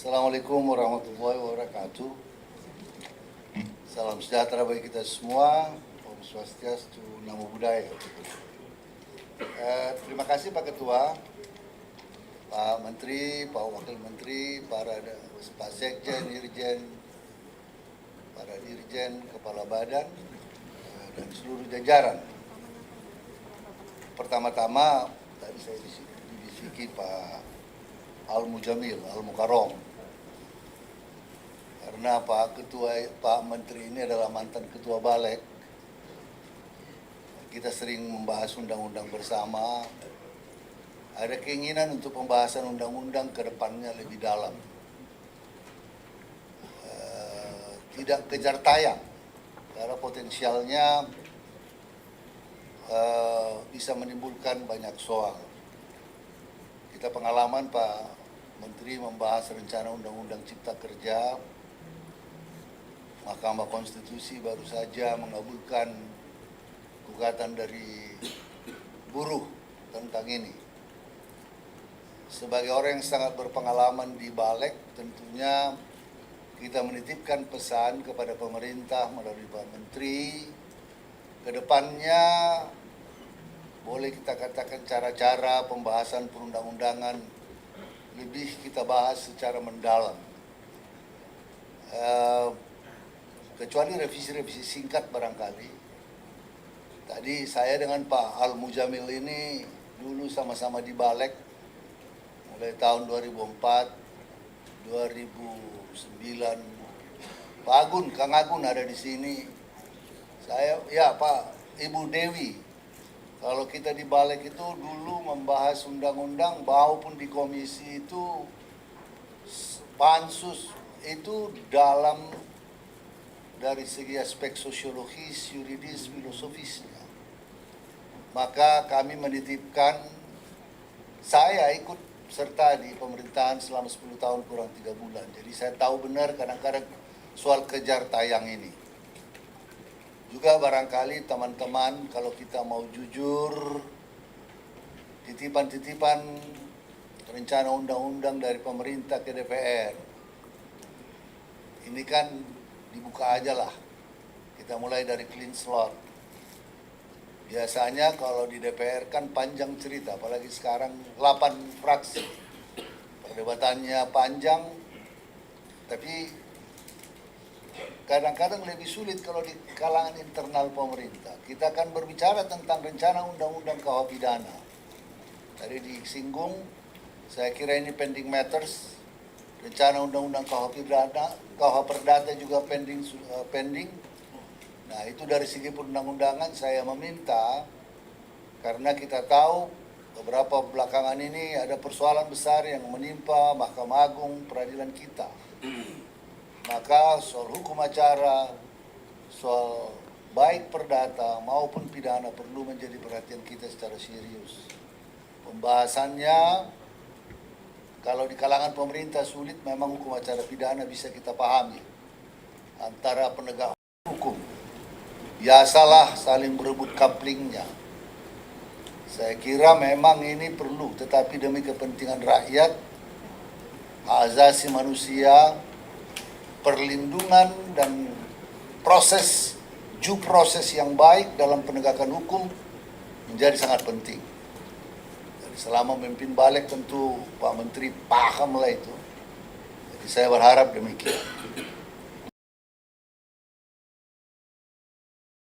Assalamualaikum warahmatullahi wabarakatuh. Salam sejahtera bagi kita semua. Om Swastiastu, Namo Buddhaya. Terima kasih Pak Ketua, Pak Menteri, Pak Wakil Menteri, Pak Sekjen, Dirjen, para Dirjen, Kepala Badan, dan seluruh jajaran. Pertama-tama, tadi saya dibisiki Pak Al-Mujamil, Al-Mukarrom. Karena Pak Menteri ini adalah mantan Ketua Balek, kita sering membahas undang-undang bersama. Ada keinginan untuk pembahasan undang-undang ke depannya lebih dalam. Tidak kejar tayang, karena potensialnya bisa menimbulkan banyak soal. Kita pengalaman Pak Menteri membahas rencana Undang-Undang Cipta Kerja, Mahkamah Konstitusi baru saja mengabulkan gugatan dari buruh tentang ini. Sebagai orang yang sangat berpengalaman di Balek, tentunya kita menitipkan pesan kepada pemerintah melalui Pak Menteri, ke depannya boleh kita katakan cara-cara pembahasan perundang-undangan lebih kita bahas secara mendalam. Kecuali revisi-revisi singkat barangkali. Tadi saya dengan Pak Al-Mujamil ini dulu sama-sama di Balek mulai tahun 2004, 2009. Pak Agun, Kang Agun ada di sini. Saya, ya Pak, Ibu Dewi. Kalau kita di Balek itu dulu membahas undang-undang maupun di komisi itu pansus itu dalam dari segi aspek sosiologis, yuridis, filosofisnya. Maka kami menitipkan, saya ikut serta di pemerintahan selama 10 tahun kurang 3 bulan. Jadi saya tahu benar kadang-kadang soal kejar tayang ini. Juga barangkali teman-teman kalau kita mau jujur, titipan-titipan rencana undang-undang dari pemerintah ke DPR. Ini kan dibuka aja lah. Kita mulai dari clean slot. Biasanya kalau di DPR kan panjang cerita, apalagi sekarang 8 fraksi. Perdebatannya panjang, tapi kadang-kadang lebih sulit kalau di kalangan internal pemerintah. Kita akan berbicara tentang rencana undang-undang KUH pidana. Tadi disinggung, saya kira ini pending matters. Rencana undang-undang KUH pidana, KUH perdata juga pending. Nah, itu dari segi perundang-undangan saya meminta, karena kita tahu beberapa belakangan ini ada persoalan besar yang menimpa Mahkamah Agung, peradilan kita. Maka soal hukum acara, soal baik perdata maupun pidana perlu menjadi perhatian kita secara serius. Pembahasannya, kalau di kalangan pemerintah sulit, memang hukum acara pidana bisa kita pahami. Antara penegak hukum, biasalah saling berebut kaplingnya. Saya kira memang ini perlu, tetapi demi kepentingan rakyat, hak asasi manusia, perlindungan dan due proses yang baik dalam penegakan hukum menjadi sangat penting. Jadi selama memimpin Balek tentu Pak Menteri pahamlah itu. Jadi saya berharap demikian.